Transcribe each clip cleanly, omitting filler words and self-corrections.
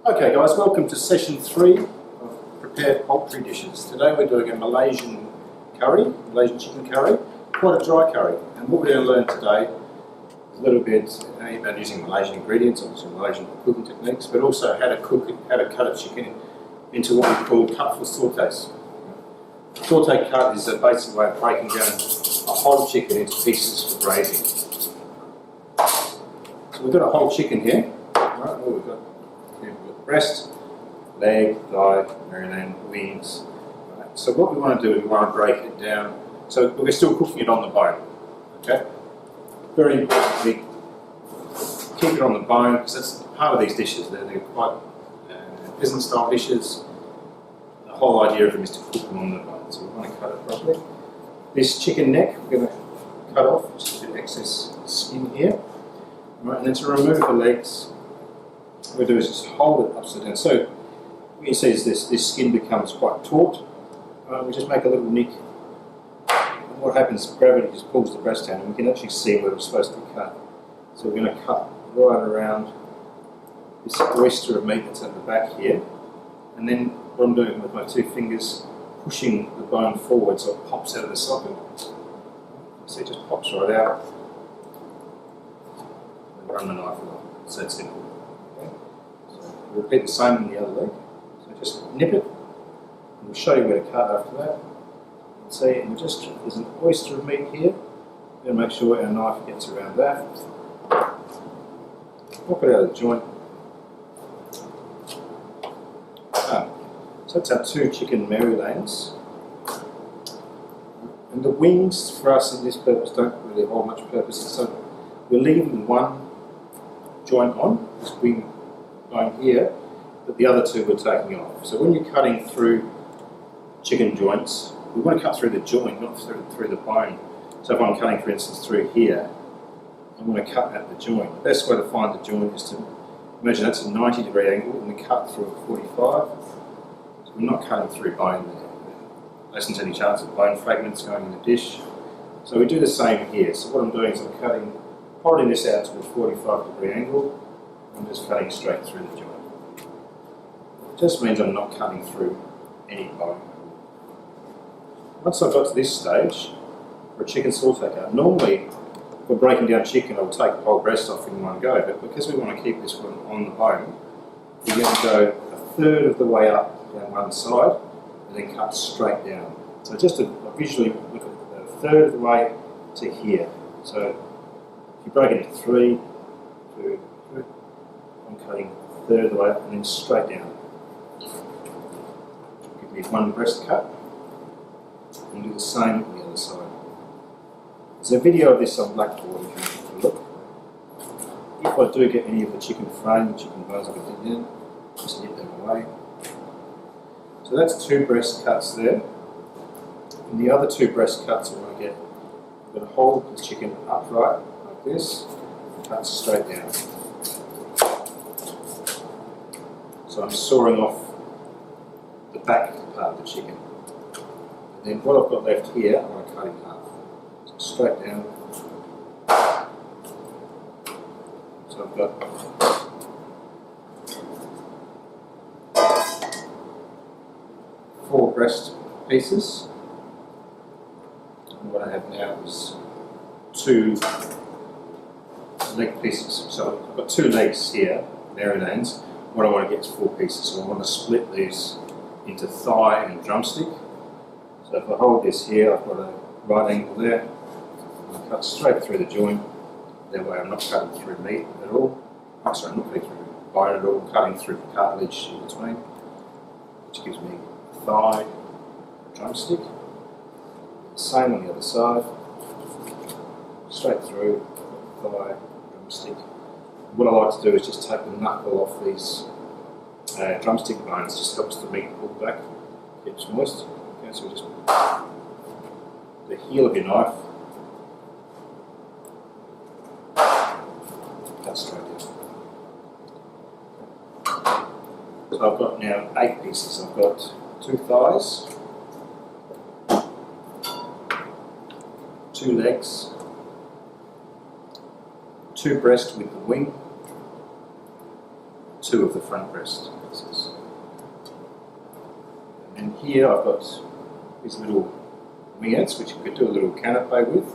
Okay guys, welcome to session 3 of prepared poultry dishes. Today we're doing a Malaysian chicken curry, quite a dry curry. And what we're going to learn today is a little bit about using Malaysian ingredients, obviously Malaysian cooking techniques, but also how to cut a chicken into what we call cut for sautés. Sauté cut is a basic way of breaking down a whole chicken into pieces for braising. So we've got a whole chicken here. Right, well, we've got breast, leg, thigh, Maryland, wings. Right. So what we want to do is we want to break it down. So we're still cooking it on the bone. Okay. Very importantly, keep it on the bone because that's part of these dishes. They're quite peasant-style dishes. The whole idea of them is to cook them on the bone. So we want to cut it properly. This chicken neck we're going to cut off, just a bit of excess skin here. Right, and then to remove the legs, what we do is just hold it upside down. So what you see is this skin becomes quite taut. We just make a little nick. And what happens, gravity just pulls the breast down and we can actually see where we're supposed to cut. So we're going to cut right around this oyster of meat that's at the back here. And then what I'm doing with my two fingers, pushing the bone forward so it pops out of the socket. So it just pops right out. And run the knife along. It's that simple. We'll repeat the same on the other leg. So just nip it, and we'll show you where to cut after that. See, and there's an oyster of meat here. We're going to make sure our knife gets around that. Pop it out of the joint. So that's our 2 chicken Marylands. And the wings for us in this purpose don't really hold much purpose. So we're leaving one joint on, this wing bone here, but the other 2 we're taking off. So when you're cutting through chicken joints, we want to cut through the joint, not through the bone. So if I'm cutting, for instance, through here, I want to cut at the joint. The best way to find the joint is to imagine that's a 90-degree angle and we cut through at 45. So we're not cutting through bone there. There isn't any chance of bone fragments going in the dish. So we do the same here. So what I'm doing is I'm holding this out to a 45-degree angle. I'm just cutting straight through the joint. It just means I'm not cutting through any bone. Once I've got to this stage, for a chicken sauté cut, normally if we're breaking down chicken, I'll take the whole breast off in one go, but because we want to keep this one on the bone, we're going to go a third of the way up down one side and then cut straight down. So just to visually look at a third of the way to here. So if you break it into 3, 2, 3, I'm cutting a third of the way up and then straight down. Give me one breast cut and do the same on the other side. There's a video of this on Blackboard if you want to have a look. If I do get any of the chicken frame, the chicken bones I can dig in, just nip them away. So that's 2 breast cuts there. And the other 2 breast cuts I want to get, I'm going to hold the chicken upright like this and cut straight down. So I'm sawing off the back part of the chicken. And then what I've got left here, I want to cut in half. So straight down. So I've got 4 breast pieces. And what I have now is 2 leg pieces. So I've got 2 legs here, Marylands. What I want to get is 4 pieces. So I want to split these into thigh and drumstick. So if I hold this here, I've got a right angle there. I cut straight through the joint. That way I'm not cutting through meat at all. I'm sorry, I'm not cutting through bone at all. I'm cutting through the cartilage in between, which gives me a thigh, a drumstick. Same on the other side. Straight through, thigh, drumstick. What I like to do is just take the knuckle off these drumstick bones. It just helps the meat pull back, keeps moist. Okay, so just the heel of your knife, cut straight down. So I've got now 8 pieces. I've got 2 thighs, 2 legs, 2 breast with the wing, 2 2 of the front breast pieces. And here I've got these little wingettes, which you could do a little canapé with,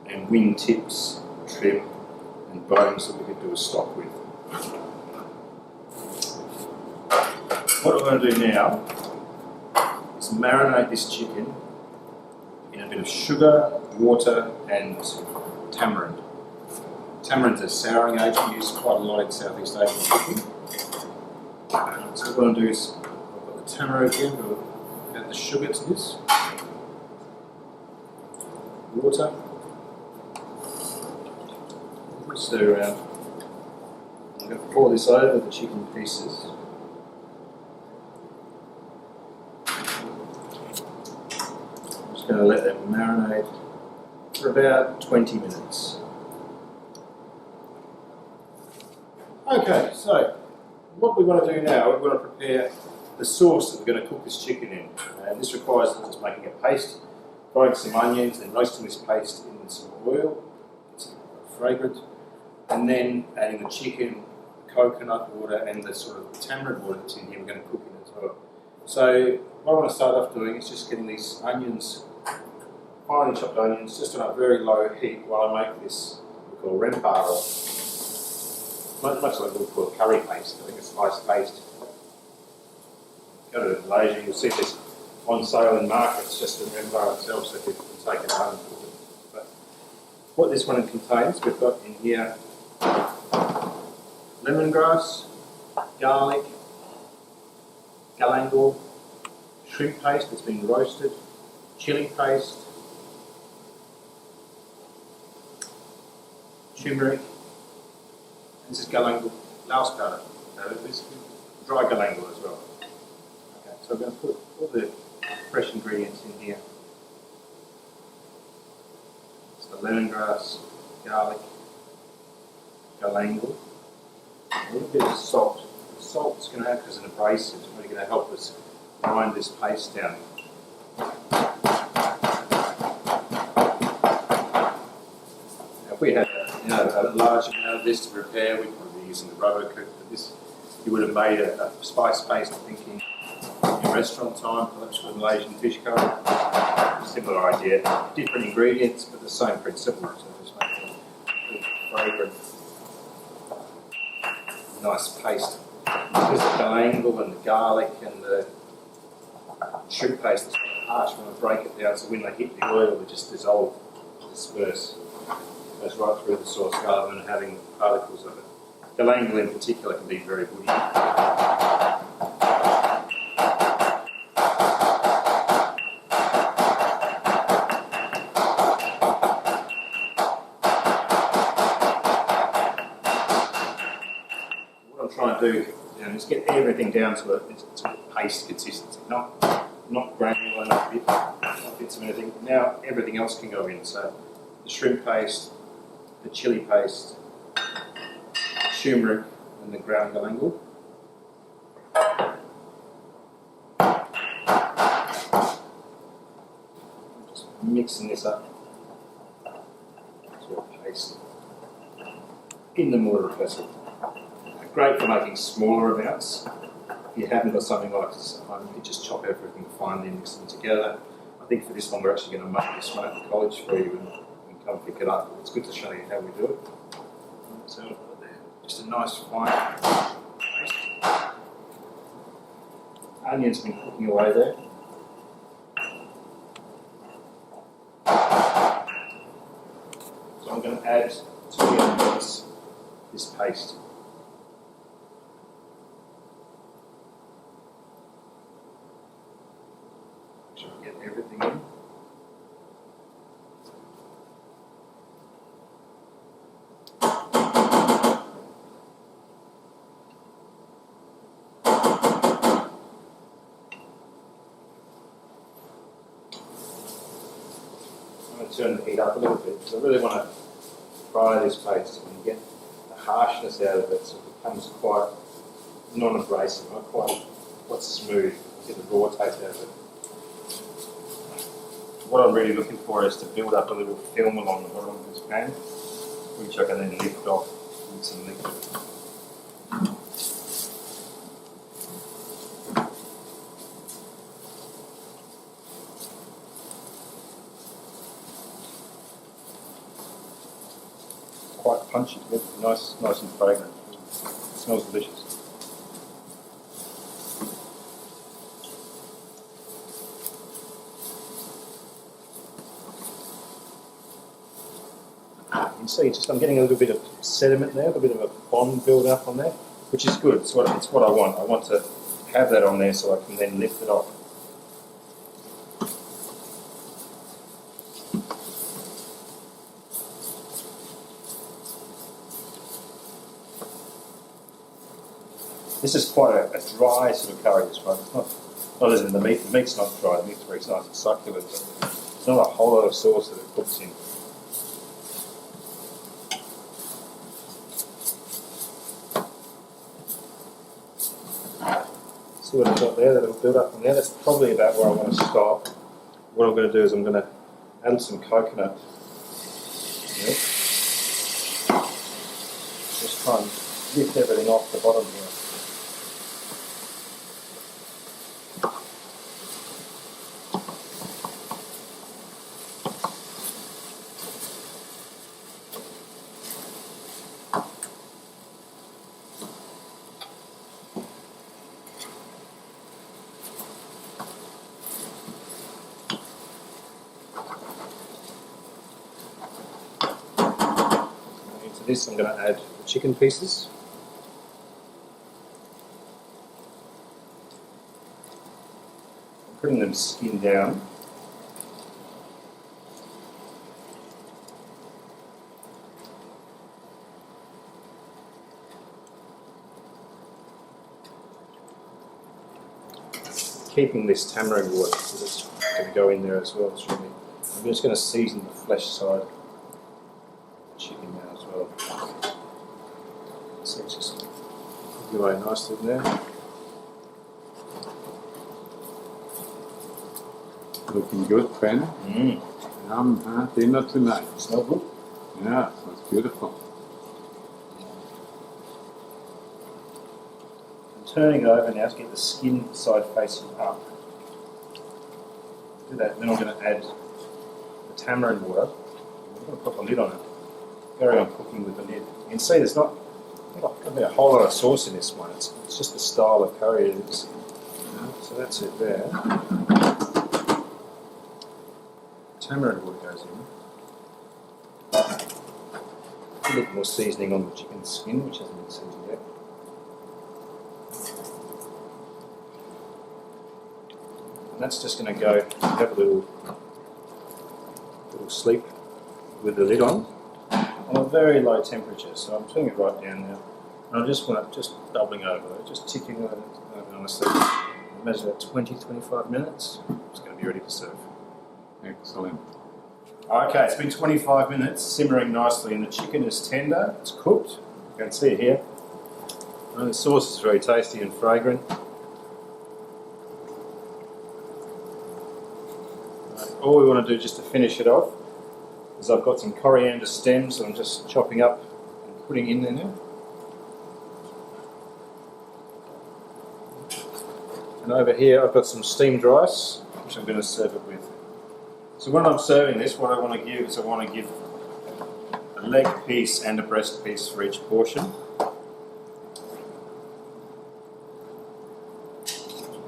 and wing tips, trim, and bones that we could do a stock with. What I'm going to do now is marinate this chicken in a bit of sugar, water, and tamarind. Tamarind's a souring agent used quite a lot in Southeast Asian cooking. So what I'm going to do is, I've got the tamarind again, we'll add the sugar to this, water, stir around. I'm going to pour this over the chicken pieces. I'm just going to let them marinate for about 20 minutes. Okay, so what we want to do now, we want to prepare the sauce that we're going to cook this chicken in. And this requires us making a paste, frying some onions, and roasting this paste in some oil. It's fragrant. And then adding the chicken, coconut water, and the sort of tamarind water that's in here, we're going to cook in as well. So what I want to start off doing is just getting these onions, finely chopped onions, just on a very low heat while I make this, we call rempah, much like we call curry paste. I think it's spice paste. Go to Malaysia, you'll see this on sale in markets, just the rempah itself, so people can take it home and cook it. But what this one contains, we've got in here lemongrass, garlic, galangal, shrimp paste that's been roasted, chili paste, turmeric. This is galangal, Laos powder. This is dry galangal as well. Okay, so I'm going to put all the fresh ingredients in here. It's the lemongrass, garlic, galangal, a little bit of salt. The salt's going to act as an abrasive. It's really going to help us grind this paste down. Now, if we had a large amount of this to prepare, we'd probably be using the rubber cook, but this, you would have made a spice paste, I think, in restaurant time, perhaps with Malaysian fish curry. Similar idea, different ingredients, but the same principle. So just make a fragrant, nice paste. There's the galangal and the garlic and the shrimp paste that's harsh when I break it down, so when they hit the oil, they just dissolve, disperse. Goes right through the sauce rather than having particles of it. Galangal in particular can be very woody. What I'm trying to do is get everything down to a paste consistency, not granular, not bits of anything. Now everything else can go in. So the shrimp paste, the chili paste, turmeric, and the ground galangal. Just mixing this up to a paste in the mortar pestle. Great for making smaller amounts. If you haven't got something like this at home, you can just chop everything finely and mix them together. I think for this one we're actually going to make this one at the college for you and come pick it up. It's good to show you how we do it. So I'll put it there. Just a nice fine paste. Onion's been cooking away there. So I'm going to add to the onions this paste. Make sure I get everything in. Turn the heat up a little bit. So I really want to fry this paste and get the harshness out of it so it becomes quite non-abrasive, not quite smooth. Get the raw taste out of it. What I'm really looking for is to build up a little film along the bottom of this pan, which I can then lift off with some liquid. punchy, nice and fragrant. It smells delicious. You can see I'm getting a little bit of sediment there, a little bit of a bond build up on there, which is good. It's what I want. I want to have that on there so I can then lift it off. This is quite a dry sort of curry, this one. It's not as in the meat's not dry, the meat's very nice and succulent, but there's not a whole lot of sauce that it cooks in. See what I've got there, that will build up on there. That's probably about where I want to stop. What I'm going to do is I'm going to add some coconut milk. Just try and lift everything off the bottom here. Into this I'm going to add the chicken pieces. I'm putting them skin down. Keeping this tamarind water because it's going to go in there as well. I'm just going to season the flesh side of the chicken now as well. So it's just cooking away nicely in there. Looking good, Ben. Yum, huh? Dinner tonight. Smell good? Yeah, smells beautiful. Turning it over now to get the skin side facing up. Do that, then I'm going to add the tamarind water. I'm going to put the lid on it. Carry on cooking with the lid. You can see there's not going to be a whole lot of sauce in this one. It's just the style of curry it is. So that's it there. Tamarind water goes in. A little more seasoning on the chicken skin, which hasn't been seasoned yet. That's just going to go have a little sleep with the lid on a very low temperature. So I'm putting it right down now. And I just want it just doubling over, just ticking over nicely. Imagine that 20-25 minutes. It's going to be ready to serve. Excellent. Okay, it's been 25 minutes, simmering nicely, and the chicken is tender. It's cooked. You can see it here. And the sauce is very tasty and fragrant. All we want to do just to finish it off is I've got some coriander stems that I'm just chopping up and putting in there now. And over here I've got some steamed rice, which I'm going to serve it with. So when I'm serving this, what I want to give is I want to give a leg piece and a breast piece for each portion.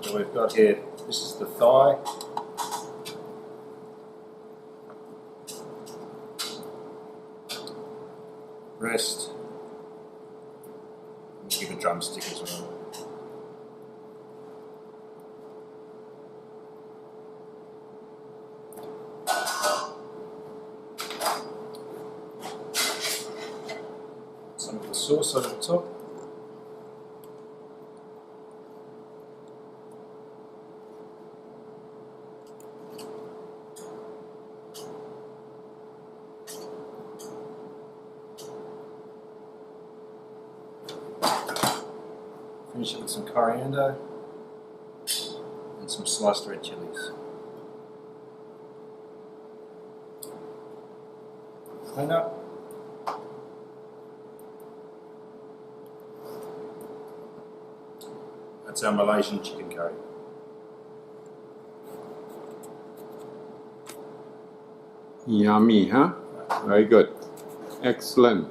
So we've got here, this is the thigh. Breast, and give a drumstick as well. Some of the sauce over the top. Finish it with some coriander and some sliced red chilies. Clean up. That's our Malaysian chicken curry. Yummy, huh? Very good. Excellent.